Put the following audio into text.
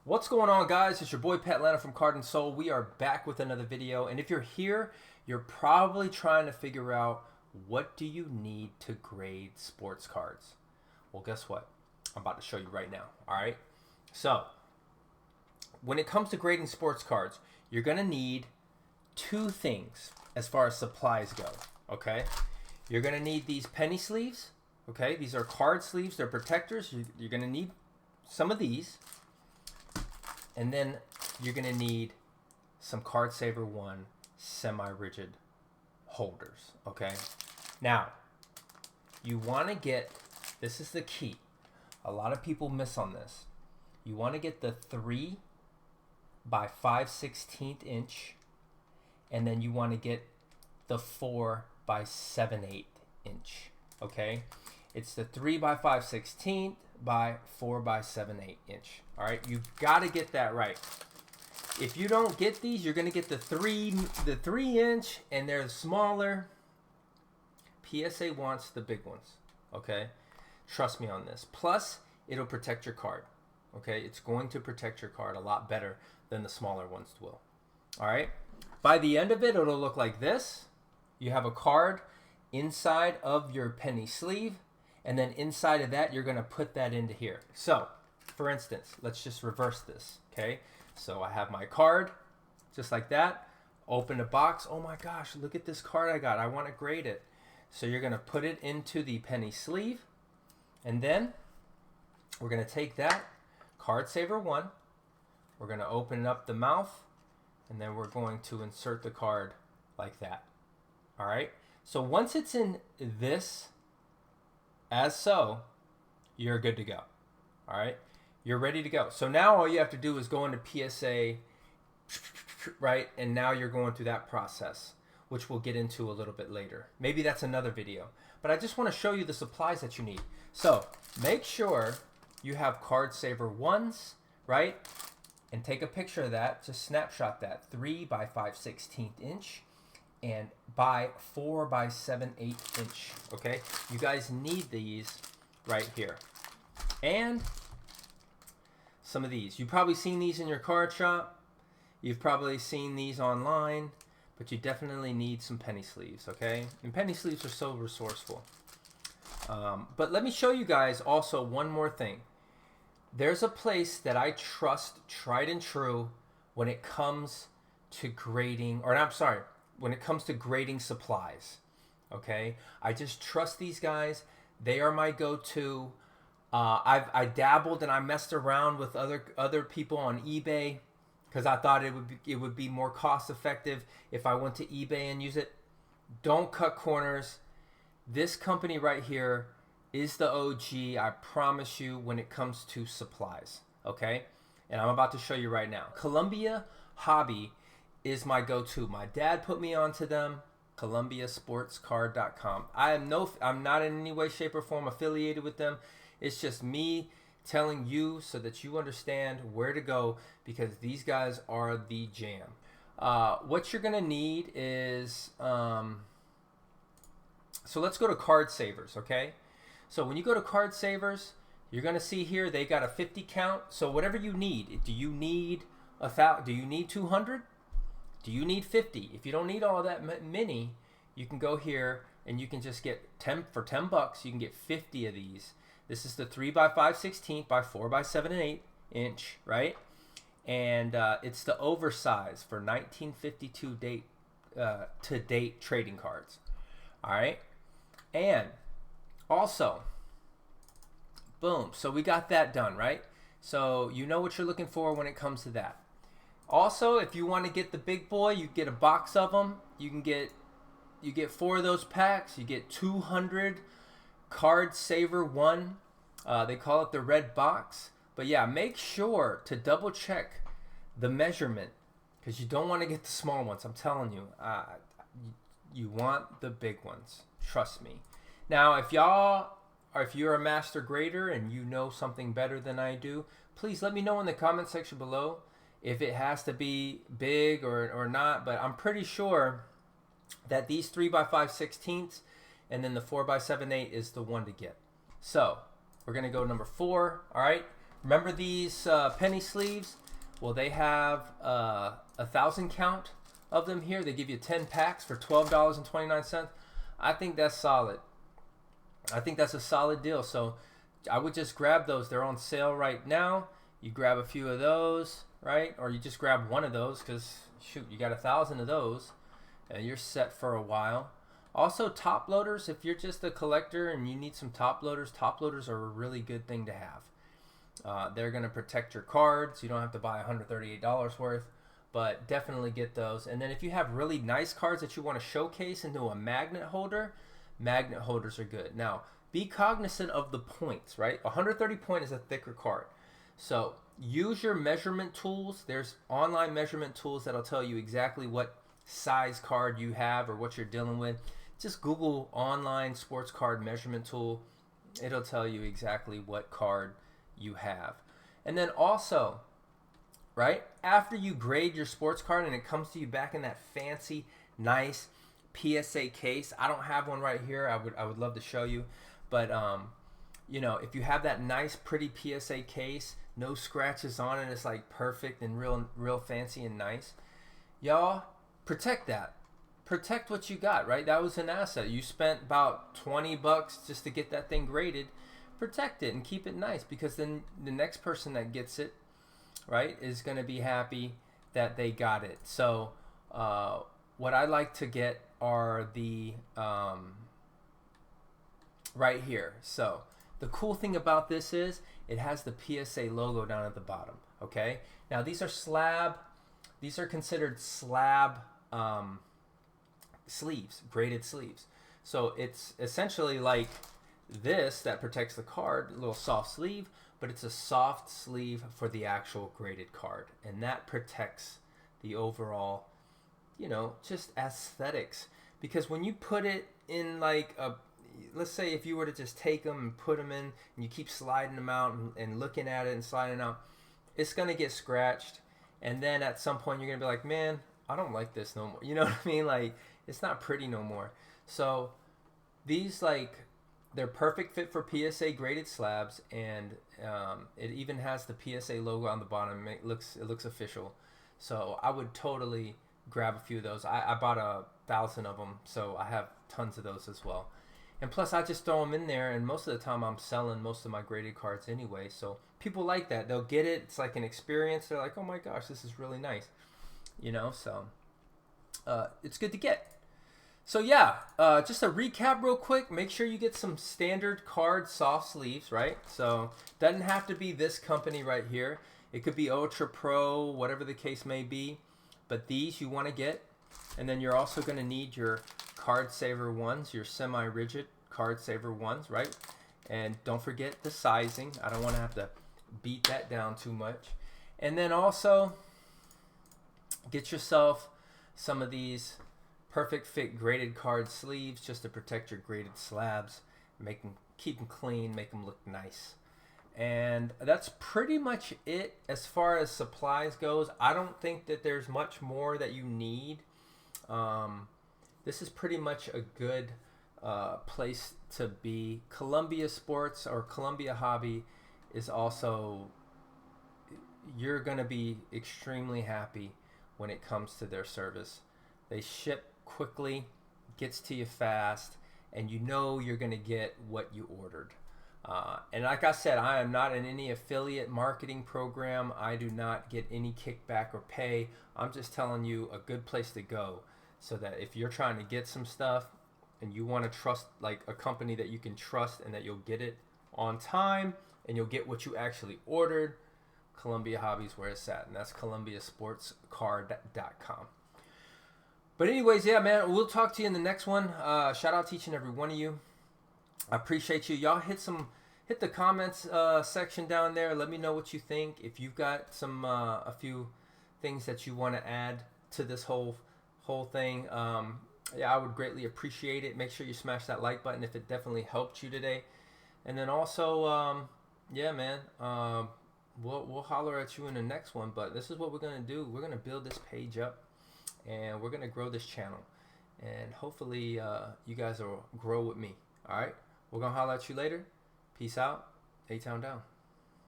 What's going on, guys? It's your boy Pat Lana from Card and Soul. We are back with another video, and if you're here, you're probably trying to figure out what do you need to grade sports cards. Well, guess what? I'm about to show you right now. All right. So when it comes to grading sports cards, you're gonna need two things as far as supplies go. Okay. You're gonna need these penny sleeves. Okay. These are card sleeves. They're protectors. You're gonna need some of these. And then you're going to need some Card Saver 1 semi-rigid holders, okay? Now, you want to get, this is the key. A lot of people miss on this. You want to get the 3 by 5/16 inch, and then you want to get the 4 by 7/8 inch, okay? It's the 3 by 5/16 by 4 by 7/8 inch. All right, you've got to get that right. If you don't get these, you're gonna get the 3 inch, and they're smaller. PSA wants the big ones. Okay, trust me on this. Plus, it'll protect your card. Okay, it's going to protect your card a lot better than the smaller ones will. All right. By the end of it, it'll look like this. You have a card inside of your penny sleeve. And then inside of that, you're going to put that into here. So, for instance, let's just reverse this, okay? So I have my card, just like that. Open the box. Oh my gosh, look at this card I got. I want to grade it. So you're going to put it into the penny sleeve. And then we're going to take that Card Saver 1. We're going to open up the mouth. And then we're going to insert the card like that. All right? So once it's in this, as so, you're good to go. All right, you're ready to go. So now all you have to do is go into PSA, right? And now you're going through that process, which we'll get into a little bit later. Maybe that's another video. But I just want to show you the supplies that you need. So make sure you have Card Saver 1s, right? And take a picture of that. Just snapshot that. 3 by 5/16 inch. And by 4 by 7/8 inch. Okay, you guys need these right here, and some of these. You've probably seen these in your card shop. You've probably seen these online, but you definitely need some penny sleeves. Okay, and penny sleeves are so resourceful. But let me show you guys also one more thing. There's a place that I trust, tried and true, when it comes to grading, or I'm sorry, when it comes to grading supplies. Okay, I just trust these guys. They are my go-to. I dabbled and I messed around with other people on eBay because I thought it would be more cost effective if I went to eBay and use it. Don't cut corners. This company right here is the OG, I promise you, when it comes to supplies. Okay, and I'm about to show you right now. Columbia Hobby is my go-to. My dad put me onto them. ColumbiaSportsCard.com. I'm not in any way, shape, or form affiliated with them. It's just me telling you so that you understand where to go, because these guys are the jam. What you're gonna need is so let's go to Card Savers. Okay, so when you go to Card Savers, you're gonna see here they got a 50 count. So whatever you need. Do you need 1,000? Do you need 200? Do you need 50? If you don't need all that many, you can go here and you can just get 10 for $10. You can get 50 of these. This is the 3 by 5/16 by 4 by 7/8 inch, right? And it's the oversize for 1952 to date trading cards. All right, and also, boom. So we got that done, right? So you know what you're looking for when it comes to that. Also, if you want to get the big boy, you get a box of them. You get 4 of those packs. You get 200 Card Saver 1. They call it the red box. But yeah, make sure to double check the measurement, because you don't want to get the small ones. I'm telling you, you want the big ones. Trust me. Now, if you're a master grader and you know something better than I do, please let me know in the comment section below if it has to be big or not. But I'm pretty sure that these 3 by 5/16 and then the 4 by 7/8 is the one to get. So we're gonna go number 4. All right, Remember these penny sleeves? Well, they have 1,000 count of them here. They give you 10 packs for $12.29. I think that's solid. I think that's a solid deal. So I would just grab those. They're on sale right now. You grab a few of those, right? Or you just grab one of those because, shoot, you got 1,000 of those and you're set for a while. Also, top loaders. If you're just a collector and you need some top loaders are a really good thing to have. They're going to protect your cards. You don't have to buy $138 worth, but definitely get those. And then if you have really nice cards that you want to showcase into a magnet holder, magnet holders are good. Now, be cognizant of the points, right? 130 point is a thicker card. So use your measurement tools. There's online measurement tools that'll tell you exactly what size card you have or what you're dealing with. Just Google online sports card measurement tool. It'll tell you exactly what card you have. And then also, right, after you grade your sports card and it comes to you back in that fancy, nice PSA case. I don't have one right here. I would love to show you. But, you know, if you have that nice, pretty PSA case, no scratches on it, it's like perfect and real fancy and nice. Y'all, protect that. Protect what you got, right? That was an asset. You spent about 20 bucks just to get that thing graded. Protect it and keep it nice, because then the next person that gets it, right, is going to be happy that they got it. So what I like to get are the right here. So the cool thing about this is it has the PSA logo down at the bottom. Okay, now these are considered slab sleeves, graded sleeves. So it's essentially like this that protects the card, a little soft sleeve, but it's a soft sleeve for the actual graded card, and that protects the overall, you know, just aesthetics. Because when you put it in like a, let's say if you were to just take them and put them in and you keep sliding them out and looking at it and sliding out, it's gonna get scratched, and then at some point you're gonna be like, man, I don't like this no more. You know what I mean? Like, it's not pretty no more. So these, like, they're perfect fit for PSA graded slabs, and it even has the PSA logo on the bottom. It looks official. So I would totally grab a few of those. I bought 1,000 of them, so I have tons of those as well. And plus, I just throw them in there, and most of the time I'm selling most of my graded cards anyway. So people like that. They'll get it. It's like an experience. They're like, oh my gosh, this is really nice. You know, so it's good to get. So yeah, just a recap real quick. Make sure you get some standard card soft sleeves, right? So doesn't have to be this company right here. It could be Ultra Pro, whatever the case may be. But these you want to get. And then you're also going to need your card saver ones, your semi-rigid card saver ones, right? And don't forget the sizing. I don't want to have to beat that down too much. And then also get yourself some of these perfect fit graded card sleeves just to protect your graded slabs, keep them clean, make them look nice. And that's pretty much it as far as supplies goes. I don't think that there's much more that you need. This is pretty much a good place to be. Columbia Sports or Columbia Hobby is also, you're going to be extremely happy when it comes to their service. They ship quickly, gets to you fast, and you know you're going to get what you ordered. And like I said, I am not in any affiliate marketing program. I do not get any kickback or pay. I'm just telling you a good place to go, so that if you're trying to get some stuff and you want to trust like a company that you can trust and that you'll get it on time and you'll get what you actually ordered, Columbia Hobby's where it's at, and that's columbiasportscard.com. But anyways, yeah, man, we'll talk to you in the next one. Shout out to each and every one of you. I appreciate you. Y'all hit the comments section down there. Let me know what you think. If you've got some a few things that you want to add to this whole thing, yeah, I would greatly appreciate it. Make sure you smash that like button if it definitely helped you today. And then also, yeah, man, we'll holler at you in the next one. But this is what we're gonna do. We're gonna build this page up, and we're gonna grow this channel, and hopefully you guys will grow with me. All right, we're gonna holler at you later. Peace out. A-Town down.